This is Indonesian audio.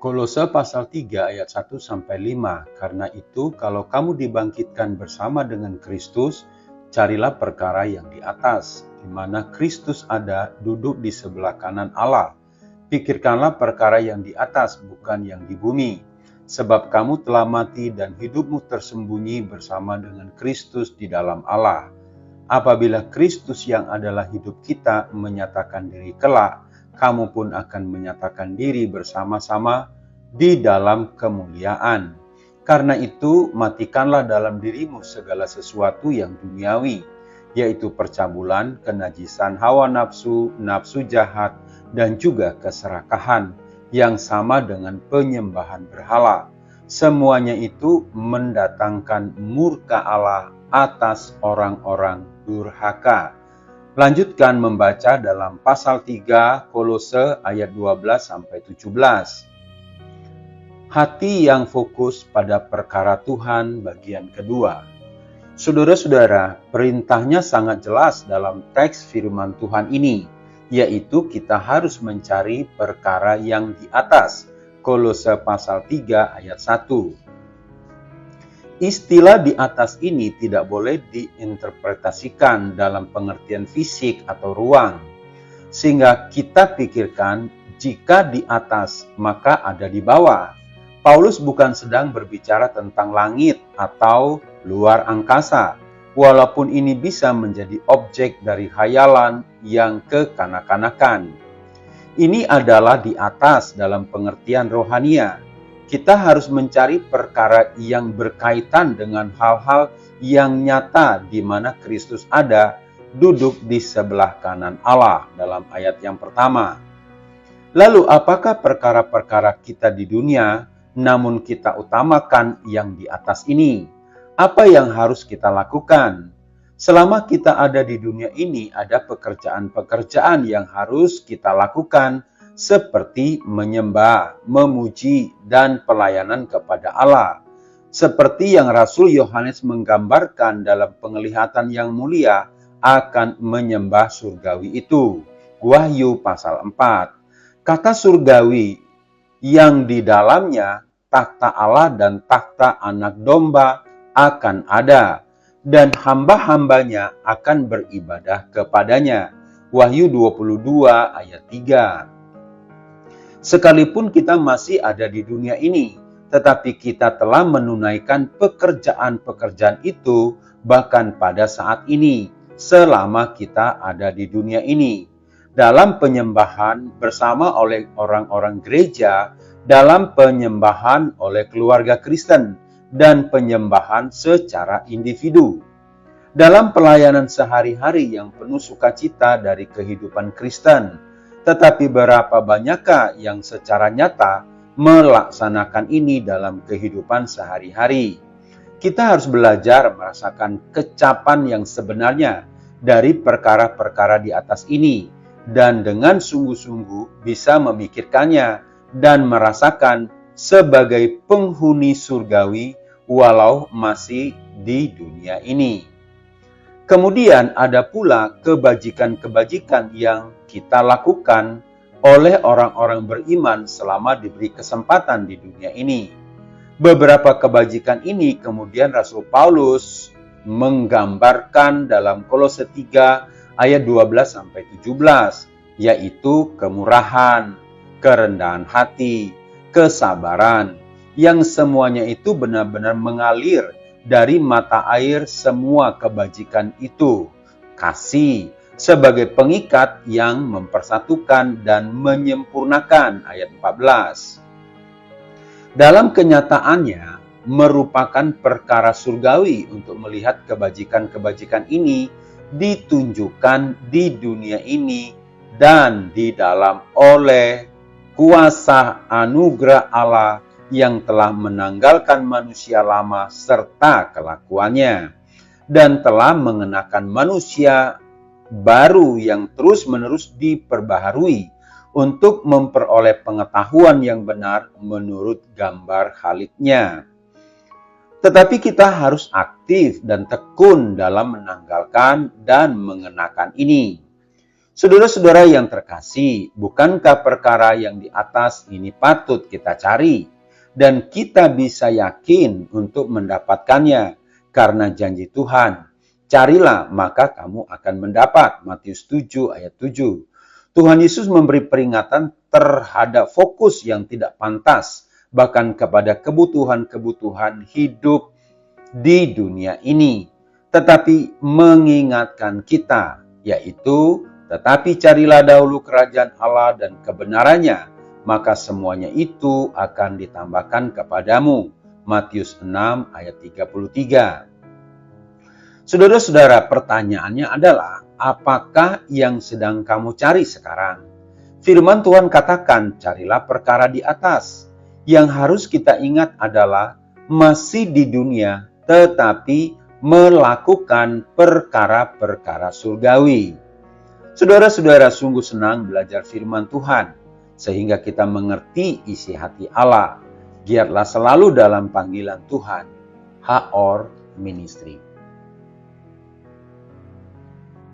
Kolose pasal 3 ayat 1-5. Karena itu, kalau kamu dibangkitkan bersama dengan Kristus, carilah perkara yang di atas, di mana Kristus ada duduk di sebelah kanan Allah. Pikirkanlah perkara yang di atas, bukan yang di bumi. Sebab kamu telah mati dan hidupmu tersembunyi bersama dengan Kristus di dalam Allah. Apabila Kristus yang adalah hidup kita menyatakan diri kelak, kamu pun akan menyatakan diri bersama-sama di dalam kemuliaan. Karena itu, matikanlah dalam dirimu segala sesuatu yang duniawi, yaitu percabulan, kenajisan, hawa nafsu, nafsu jahat, dan juga keserakahan, yang sama dengan penyembahan berhala. Semuanya itu mendatangkan murka Allah atas orang-orang durhaka. Lanjutkan membaca dalam pasal 3 Kolose ayat 12-17. Hati yang fokus pada perkara Tuhan bagian kedua. Saudara-saudara, perintahnya sangat jelas dalam teks firman Tuhan ini, yaitu kita harus mencari perkara yang di atas. Kolose pasal 3 ayat 1. Istilah di atas ini tidak boleh diinterpretasikan dalam pengertian fisik atau ruang. Sehingga kita pikirkan jika di atas maka ada di bawah. Paulus bukan sedang berbicara tentang langit atau luar angkasa. Walaupun ini bisa menjadi objek dari khayalan yang kekanak-kanakan. Ini adalah di atas dalam pengertian rohania. Kita harus mencari perkara yang berkaitan dengan hal-hal yang nyata di mana Kristus ada duduk di sebelah kanan Allah dalam ayat yang pertama. Lalu apakah perkara-perkara kita di dunia namun kita utamakan yang di atas ini? Apa yang harus kita lakukan? Selama kita ada di dunia ini, ada pekerjaan-pekerjaan yang harus kita lakukan, seperti menyembah, memuji, dan pelayanan kepada Allah. Seperti yang Rasul Yohanes menggambarkan dalam penglihatan yang mulia akan menyembah surgawi itu. Wahyu pasal 4. Kata surgawi yang di dalamnya takhta Allah dan takhta anak domba akan ada, dan hamba-hambanya akan beribadah kepadanya. Wahyu 22 ayat 3. Sekalipun kita masih ada di dunia ini, tetapi kita telah menunaikan pekerjaan-pekerjaan itu bahkan pada saat ini, selama kita ada di dunia ini. Dalam penyembahan bersama oleh orang-orang gereja, dalam penyembahan oleh keluarga Kristen, dan penyembahan secara individu. Dalam pelayanan sehari-hari yang penuh sukacita dari kehidupan Kristen, tetapi berapa banyakkah yang secara nyata melaksanakan ini dalam kehidupan sehari-hari? Kita harus belajar merasakan kecapan yang sebenarnya dari perkara-perkara di atas ini, dan dengan sungguh-sungguh bisa memikirkannya dan merasakan sebagai penghuni surgawi walau masih di dunia ini. Kemudian ada pula kebajikan-kebajikan yang kita lakukan oleh orang-orang beriman selama diberi kesempatan di dunia ini. Beberapa kebajikan ini kemudian Rasul Paulus menggambarkan dalam Kolose 3 ayat 12-17, yaitu kemurahan, kerendahan hati, kesabaran, yang semuanya itu benar-benar mengalir dari mata air semua kebajikan itu. Kasih sebagai pengikat yang mempersatukan dan menyempurnakan, ayat 14. Dalam kenyataannya, merupakan perkara surgawi untuk melihat kebajikan-kebajikan ini ditunjukkan di dunia ini dan di dalam oleh kuasa anugerah Allah yang telah menanggalkan manusia lama serta kelakuannya, dan telah mengenakan manusia baru yang terus-menerus diperbaharui untuk memperoleh pengetahuan yang benar menurut gambar Khaliknya. Tetapi kita harus aktif dan tekun dalam menanggalkan dan mengenakan ini. Saudara-saudara yang terkasih, bukankah perkara yang di atas ini patut kita cari? Dan kita bisa yakin untuk mendapatkannya karena janji Tuhan. Carilah maka kamu akan mendapat. Matius 7 ayat 7. Tuhan Yesus memberi peringatan terhadap fokus yang tidak pantas, bahkan kepada kebutuhan-kebutuhan hidup di dunia ini. Tetapi mengingatkan kita, yaitu tetapi carilah dahulu kerajaan Allah dan kebenarannya, maka semuanya itu akan ditambahkan kepadamu. Matius 6 ayat 33. Saudara-saudara, pertanyaannya adalah, apakah yang sedang kamu cari sekarang? Firman Tuhan katakan, carilah perkara di atas. Yang harus kita ingat adalah masih di dunia, tetapi melakukan perkara-perkara surgawi. Saudara-saudara, sungguh senang belajar firman Tuhan, sehingga kita mengerti isi hati Allah. Giatlah selalu dalam panggilan Tuhan. HOR Ministry.